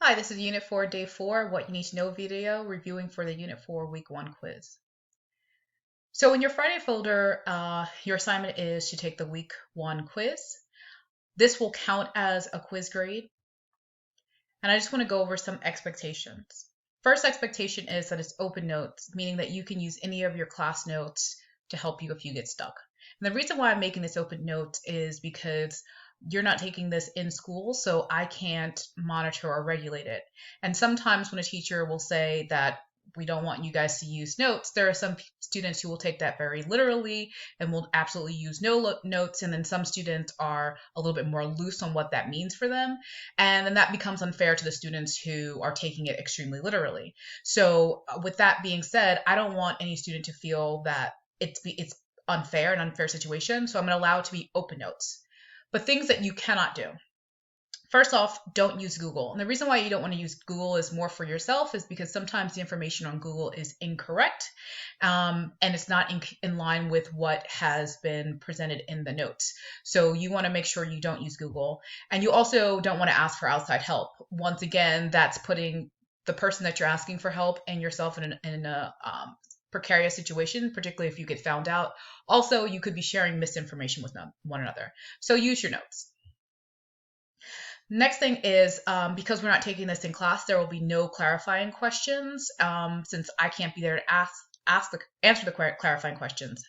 Hi, this is Unit 4, Day 4, What You Need to Know video, reviewing for the Unit 4, Week 1 quiz. So in your Friday folder, your assignment is to take the Week 1 quiz. This will count as a quiz grade. And I just want to go over some expectations. First expectation is that it's open notes, meaning that you can use any of your class notes to help you if you get stuck. And the reason why I'm making this open notes is because you're not taking this in school, so I can't monitor or regulate it. And sometimes when a teacher will say that we don't want you guys to use notes, there are some students who will take that very literally and will absolutely use no notes. And then some students are a little bit more loose on what that means for them. And then that becomes unfair to the students who are taking it extremely literally. So with that being said, I don't want any student to feel that it's unfair, an unfair situation. So I'm going to allow it to be open notes. But things that you cannot do. First off, don't use Google. And the reason why you don't want to use Google is more for yourself is because sometimes the information on Google is incorrect and it's not in line with what has been presented in the notes. So you want to make sure you don't use Google. And you also don't want to ask for outside help. Once again, that's putting the person that you're asking for help and yourself in a precarious situation, particularly if you get found out. Also, you could be sharing misinformation with one another. So use your notes. Next thing is, because we're not taking this in class, there will be no clarifying questions since I can't be there to answer the clarifying questions.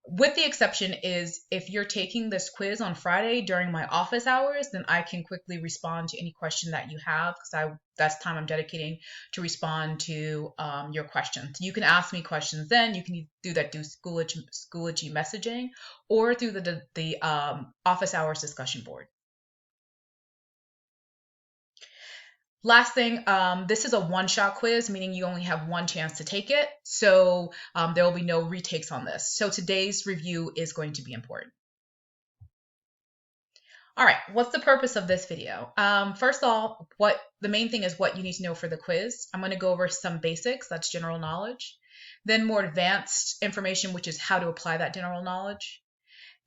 With the exception is if you're taking this quiz on Friday during my office hours, then I can quickly respond to any question that you have because that's time I'm dedicating to respond to your questions. You can ask me questions then. You can do that through Schoology messaging or through the office hours discussion board. Last thing, this is a one-shot quiz, meaning you only have one chance to take it. So there will be no retakes on this. So today's review is going to be important. All right, what's the purpose of this video? First of all, the main thing is what you need to know for the quiz. I'm going to go over some basics, that's general knowledge. Then more advanced information, which is how to apply that general knowledge.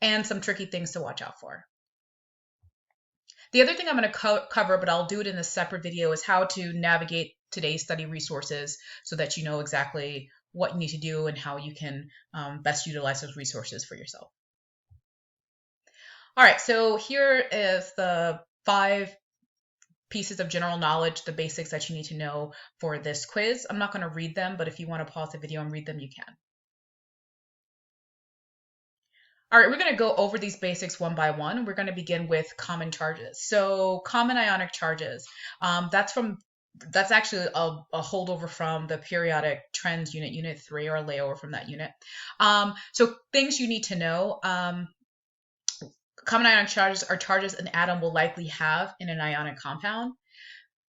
And some tricky things to watch out for. The other thing I'm going to cover, but I'll do it in a separate video, is how to navigate today's study resources so that you know exactly what you need to do and how you can best utilize those resources for yourself. All right, so here is the 5 pieces of general knowledge, the basics that you need to know for this quiz. I'm not going to read them, but if you want to pause the video and read them, you can. All right, we're going to go over these basics one by one. We're going to begin with common charges. So common ionic charges, that's actually a holdover from the periodic trends unit, unit 3, or a layover from that unit. So things you need to know. Common ionic charges are charges an atom will likely have in an ionic compound.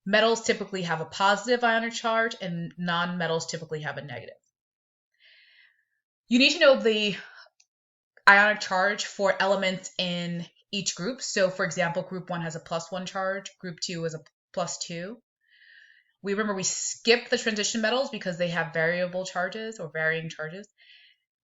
Metals typically have a positive ionic charge and non-metals typically have a negative. You need to know the ionic charge for elements in each group. So for example, group 1 has a +1 charge, group 2 is a +2. We skip the transition metals because they have variable charges or varying charges.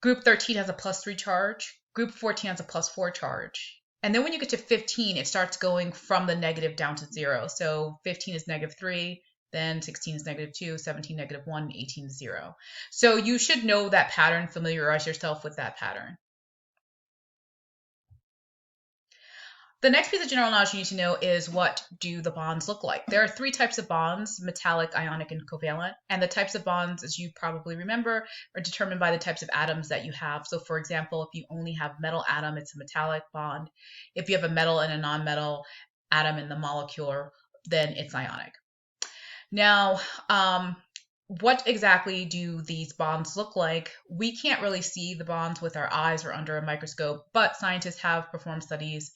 Group 13 has a +3 charge, group 14 has a +4 charge. And then when you get to 15, it starts going from the negative down to 0. So 15 is -3, then 16 is -2, 17 -1, 18 is 0. So you should know that pattern, familiarize yourself with that pattern. The next piece of general knowledge you need to know is what do the bonds look like. There are 3 types of bonds, metallic, ionic, and covalent. And the types of bonds, as you probably remember, are determined by the types of atoms that you have. So for example, if you only have metal atom, it's a metallic bond. If you have a metal and a non-metal atom in the molecule, then it's ionic. Now, what exactly do these bonds look like? We can't really see the bonds with our eyes or under a microscope, but scientists have performed studies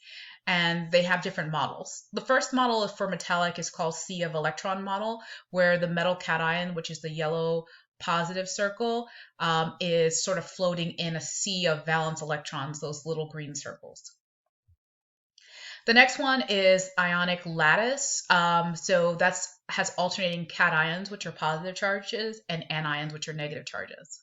and they have different models. The first model for metallic is called sea of electron model, where the metal cation, which is the yellow positive circle, is sort of floating in a sea of valence electrons, those little green circles. The next one is ionic lattice. So has alternating cations, which are positive charges, and anions, which are negative charges.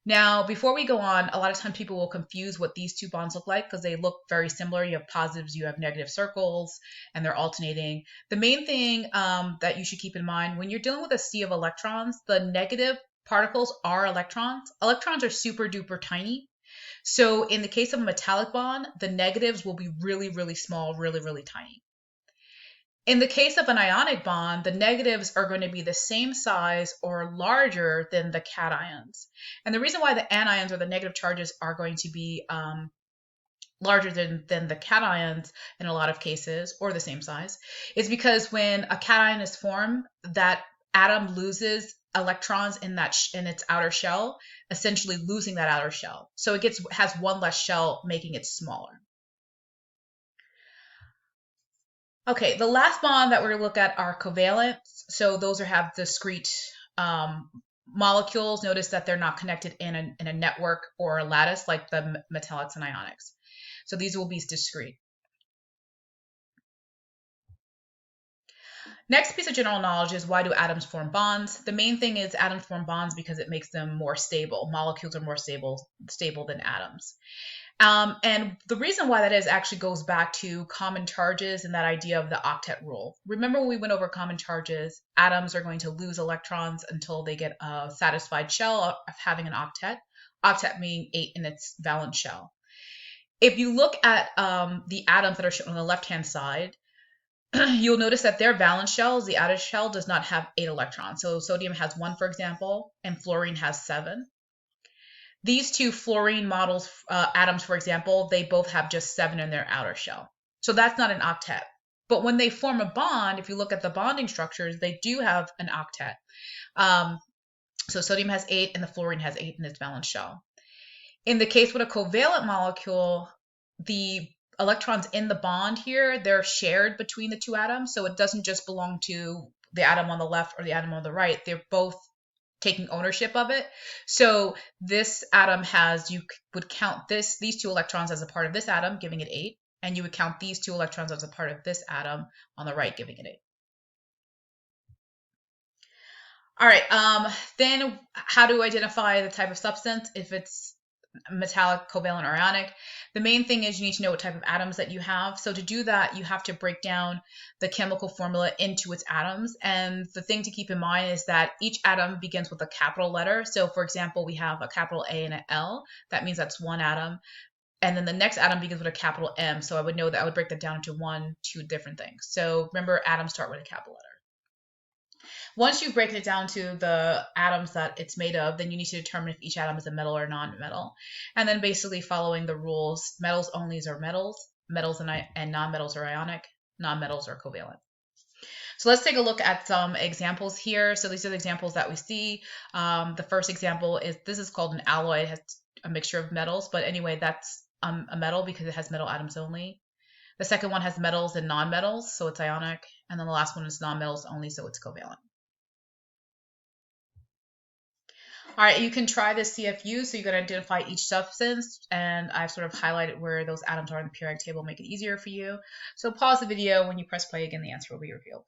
Now, before we go on, a lot of times people will confuse what these two bonds look like because they look very similar. You have positives, you have negative circles, and they're alternating. The main thing that you should keep in mind when you're dealing with a sea of electrons, the negative particles are electrons. Electrons are super duper tiny. So in the case of a metallic bond, the negatives will be really, really small, really, really tiny. In the case of an ionic bond, the negatives are going to be the same size or larger than the cations. And the reason why the anions or the negative charges are going to be larger than the cations in a lot of cases, or the same size, is because when a cation is formed, that atom loses electrons in in its outer shell, essentially losing that outer shell. So it has one less shell, making it smaller. Okay, the last bond that we're going to look at are covalents. So those have discrete molecules. Notice that they're not connected in a network or a lattice like the metallics and ionics. So these will be discrete. Next piece of general knowledge is, why do atoms form bonds? The main thing is atoms form bonds because it makes them more stable. Molecules are more stable than atoms. And the reason why that is actually goes back to common charges and that idea of the octet rule. Remember when we went over common charges, atoms are going to lose electrons until they get a satisfied shell of having an octet, octet meaning 8 in its valence shell. If you look at the atoms that are shown on the left-hand side, you'll notice that their valence shells, the outer shell, does not have 8 electrons. So sodium has 1, for example, and fluorine has 7. These two fluorine atoms, for example, they both have just 7 in their outer shell. So that's not an octet. But when they form a bond, if you look at the bonding structures, they do have an octet. So sodium has 8 and the fluorine has 8 in its valence shell. In the case with a covalent molecule, the electrons in the bond here, they're shared between the two atoms. So it doesn't just belong to the atom on the left or the atom on the right. They're both taking ownership of it. So this atom you would count these 2 electrons as a part of this atom, giving it 8. And you would count these 2 electrons as a part of this atom on the right, giving it 8. All right, then how to identify the type of substance, if it's metallic, covalent, or ionic? The main thing is you need to know what type of atoms that you have. So to do that, you have to break down the chemical formula into its atoms. And the thing to keep in mind is that each atom begins with a capital letter. So for example, we have a capital A and an L. That means that's one atom. And then the next atom begins with a capital M. So I would know that I would break that down into 2 different things. So remember, atoms start with a capital letter. Once you break it down to the atoms that it's made of, then you need to determine if each atom is a metal or non-metal. And then basically following the rules, metals only are metals, metals and non-metals are ionic, non-metals are covalent. So let's take a look at some examples here. So these are the examples that we see. The first example this is called an alloy. It has a mixture of metals, but anyway, that's a metal because it has metal atoms only. The second one has metals and non-metals, so it's ionic. And then the last one is non-metals only, so it's covalent. All right, you can try this CFU, so you can identify each substance, and I've sort of highlighted where those atoms are in the periodic table, make it easier for you. So pause the video. When you press play again, the answer will be revealed.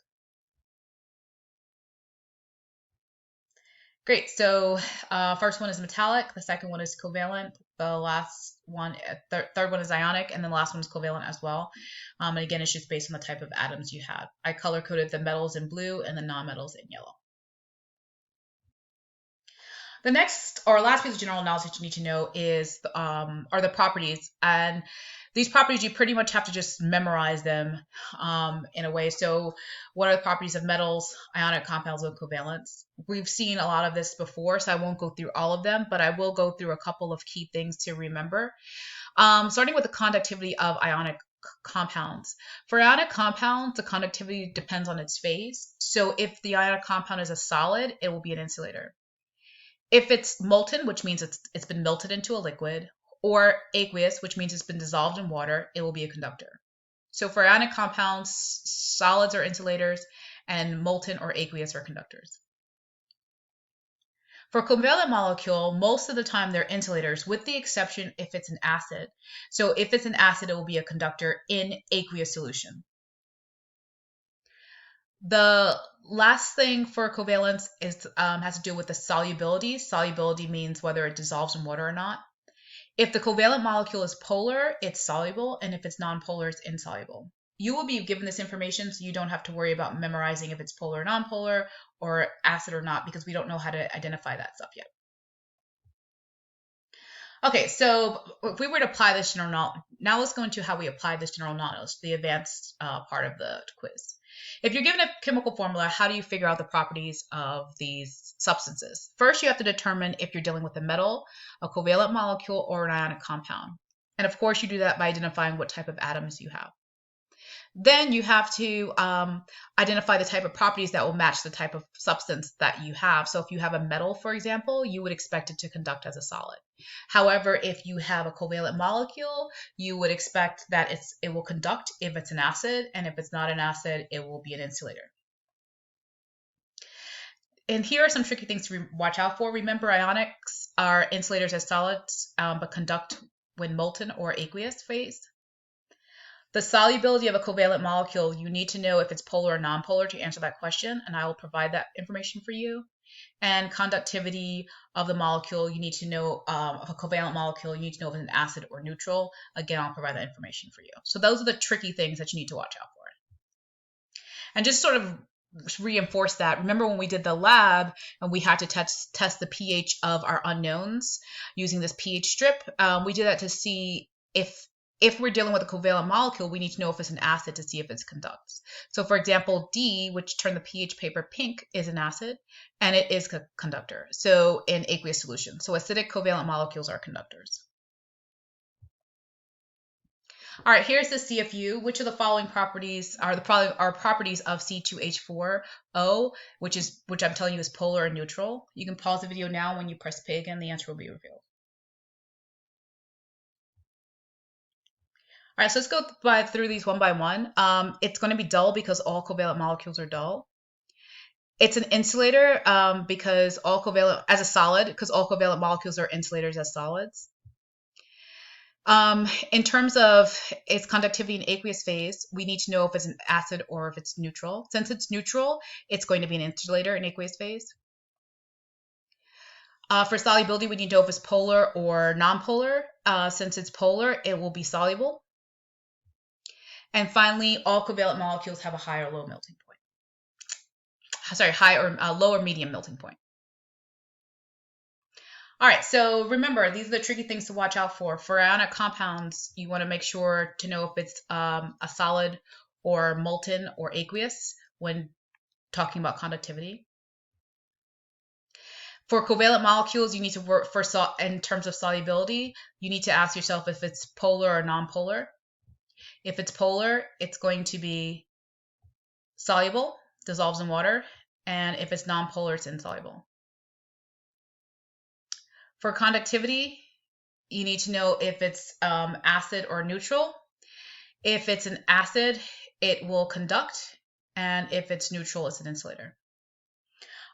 Great, so first one is metallic, the second one is covalent, the last one, third one is ionic, and then the last one is covalent as well. And again, it's just based on the type of atoms you have. I color-coded the metals in blue and the non-metals in yellow. The next or last piece of general knowledge that you need to know are the properties, and these properties you pretty much have to just memorize them in a way. So, what are the properties of metals, ionic compounds, and covalents? We've seen a lot of this before, so I won't go through all of them, but I will go through a couple of key things to remember. Starting with the conductivity of ionic compounds. For ionic compounds, the conductivity depends on its phase. So, if the ionic compound is a solid, it will be an insulator. If it's molten, which means it's been melted into a liquid, or aqueous, which means it's been dissolved in water, it will be a conductor. So for ionic compounds, solids are insulators, and molten or aqueous are conductors. For a covalent molecule, most of the time they're insulators, with the exception if it's an acid. So if it's an acid, it will be a conductor in aqueous solution. The Last thing for covalence is has to do with the solubility. Solubility means whether it dissolves in water or not. If the covalent molecule is polar, it's soluble, and if it's nonpolar, it's insoluble. You will be given this information, so you don't have to worry about memorizing if it's polar or nonpolar or acid or not, because we don't know how to identify that stuff yet. Okay, so if we were to apply this general knowledge, now let's go into how we apply this general knowledge, the advanced part of the quiz. If you're given a chemical formula, how do you figure out the properties of these substances? First, you have to determine if you're dealing with a metal, a covalent molecule, or an ionic compound. And of course, you do that by identifying what type of atoms you have. Then you have to identify the type of properties that will match the type of substance that you have. So if you have a metal, for example, you would expect it to conduct as a solid. However, if you have a covalent molecule, you would expect that it will conduct if it's an acid, and if it's not an acid, it will be an insulator. And here are some tricky things to watch out for. Remember, ionics are insulators as solids, but conduct when molten or aqueous phase. The solubility of a covalent molecule, you need to know if it's polar or nonpolar to answer that question, and I will provide that information for you. And conductivity of the molecule, you need to know of a covalent molecule, you need to know if it's an acid or neutral. Again, I'll provide that information for you. So those are the tricky things that you need to watch out for. And just sort of reinforce that, remember when we did the lab and we had to test the pH of our unknowns using this pH strip, we did that to see if we're dealing with a covalent molecule, we need to know if it's an acid to see if it conducts. So for example, D, which turned the pH paper pink, is an acid, and it is a conductor. So in aqueous solution. So acidic covalent molecules are conductors. All right, here's the CFU. Which of the following properties are properties of C2H4O, which I'm telling you is polar and neutral? You can pause the video now. When you press play again, the answer will be revealed. All right, so let's go through these one by one. It's going to be dull because all covalent molecules are dull. It's an insulator because all covalent molecules are insulators as solids. In terms of its conductivity in aqueous phase, we need to know if it's an acid or if it's neutral. Since it's neutral, it's going to be an insulator in aqueous phase. For solubility, we need to know if it's polar or nonpolar. Since it's polar, it will be soluble. And finally, all covalent molecules have a high or low melting point. Low or medium melting point. All right, so remember, these are the tricky things to watch out for. For ionic compounds, you want to make sure to know if it's a solid or molten or aqueous when talking about conductivity. For covalent molecules, you need to work in terms of solubility. You need to ask yourself if it's polar or nonpolar. If it's polar, it's going to be soluble, dissolves in water, and if it's nonpolar, it's insoluble. For conductivity, you need to know if it's acid or neutral. If it's an acid, it will conduct, and if it's neutral, it's an insulator.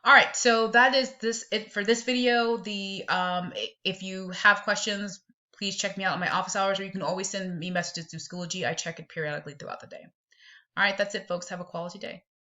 All right, so that is it for this video. If you have questions, please check me out in my office hours, or you can always send me messages through Schoology. I check it periodically throughout the day. All right, that's it, folks. Have a quality day.